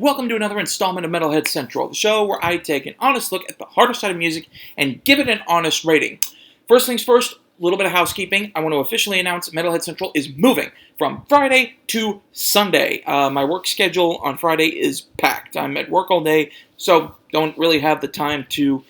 and welcome to another installment of Metalhead Central, the show where I take an honest look at the harder side of music and give it an honest rating. First things first, a little bit of housekeeping. I want to officially announce Metalhead Central is moving from Friday to Sunday. My work schedule on Friday is packed. I'm at work all day, so don't really have the time to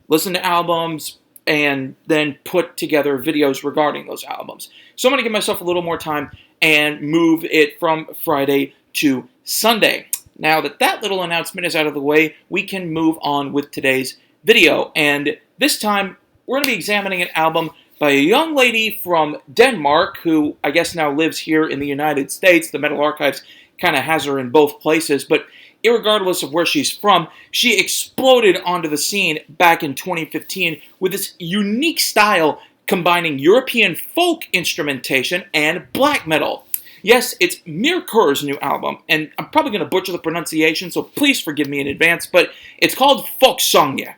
listen to albums and then put together videos regarding those albums. So I'm going to give myself a little more time and move it from Friday to Sunday. Now that that little announcement is out of the way, we can move on with today's video. And this time, we're going to be examining an album by a young lady from Denmark who I guess now lives here in the United States. The Metal Archives kind of has her in both places, but irregardless of where she's from, she exploded onto the scene back in 2015 with this unique style combining European folk instrumentation and black metal. Yes, it's Myrkur's new album, and I'm probably going to butcher the pronunciation, so please forgive me in advance, but it's called Folkesange.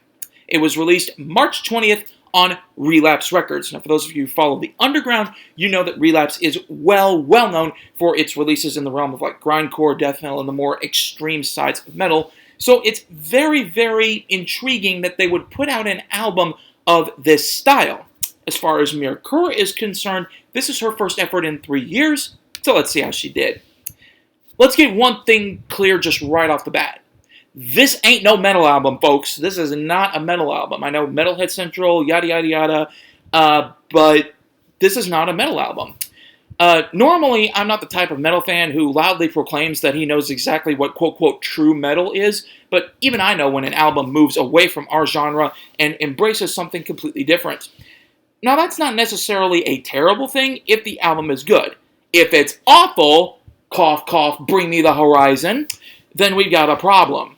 It was released March 20th on Relapse Records. Now, for those of you who follow the underground, you know that Relapse is well known for its releases in the realm of like grindcore, death metal, and the more extreme sides of metal. So it's very intriguing that they would put out an album of this style. As far as Myrkur is concerned, this is her first effort in 3 years, so let's see how she did. Let's get one thing clear just right off the bat. This ain't no metal album, folks. This is not a metal album. I know Metalhead Central, yada, but this is not a metal album. Normally, I'm not the type of metal fan who loudly proclaims that he knows exactly what quote-unquote true metal is, but even I know when an album moves away from our genre and embraces something completely different. Now, that's not necessarily a terrible thing if the album is good. If it's awful, cough, cough, bring me the horizon, then we've got a problem.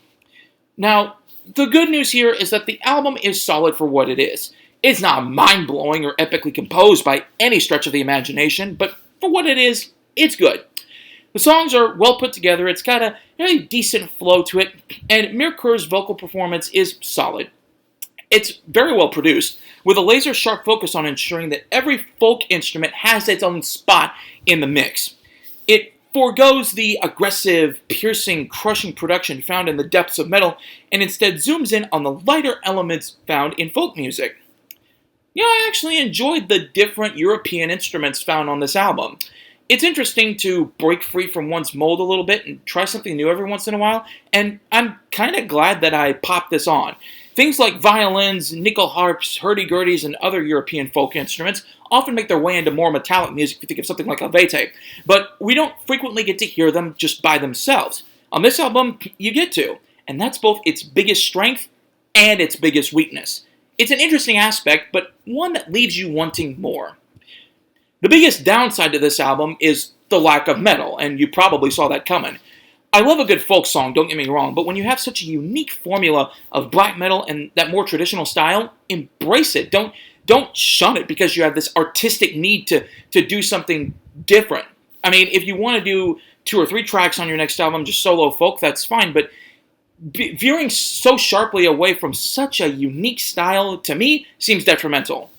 Now, the good news here is that the album is solid for what it is. It's not mind-blowing or epically composed by any stretch of the imagination, but for what it is, it's good. The songs are well put together, it's got a very decent flow to it, and Myrkur's vocal performance is solid. It's very well produced, with a laser-sharp focus on ensuring that every folk instrument has its own spot in the mix. It forgoes the aggressive, piercing, crushing production found in the depths of metal, and instead zooms in on the lighter elements found in folk music. Yeah, I actually enjoyed the different European instruments found on this album. It's interesting to break free from one's mold a little bit and try something new every once in a while, and I'm kind of glad that I popped this on. Things like violins, nickel harps, hurdy-gurdies, and other European folk instruments often make their way into more metallic music if you think of something like Helvete, but we don't frequently get to hear them just by themselves. On this album, you get to, and that's both its biggest strength and its biggest weakness. It's an interesting aspect, but one that leaves you wanting more. The biggest downside to this album is the lack of metal, and you probably saw that coming. I love a good folk song, don't get me wrong, but when you have such a unique formula of black metal and that more traditional style, embrace it. Don't shun it because you have this artistic need to do something different. I mean, if you want to do 2 or 3 tracks on your next album, just solo folk, that's fine, but veering so sharply away from such a unique style, to me, seems detrimental.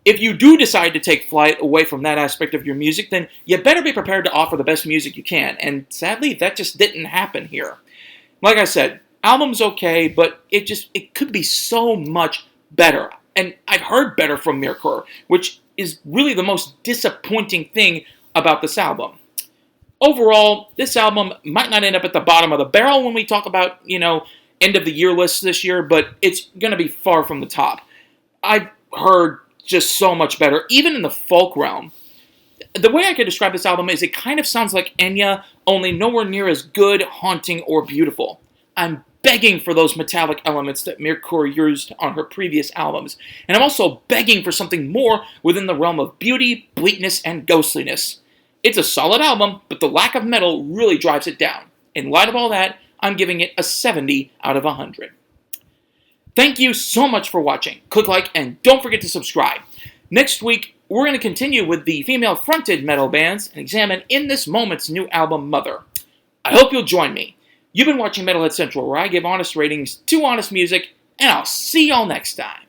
If you do decide to take flight away from that aspect of your music, then you better be prepared to offer the best music you can, and sadly, that just didn't happen here. Like I said, album's okay, but it could be so much better, and I've heard better from Myrkur, which is really the most disappointing thing about this album. Overall, this album might not end up at the bottom of the barrel when we talk about, end of the year lists this year, but it's going to be far from the top. I've heard just so much better, even in the folk realm. The way I could describe this album is it kind of sounds like Enya, only nowhere near as good, haunting, or beautiful. I'm begging for those metallic elements that Myrkur used on her previous albums, and I'm also begging for something more within the realm of beauty, bleakness, and ghostliness. It's a solid album, but the lack of metal really drives it down. In light of all that, I'm giving it a 70 out of 100. Thank you so much for watching. Click like and don't forget to subscribe. Next week, we're going to continue with the female-fronted metal bands and examine In This Moment's new album, Mother. I hope you'll join me. You've been watching Metalhead Central, where I give honest ratings to honest music, and I'll see y'all next time.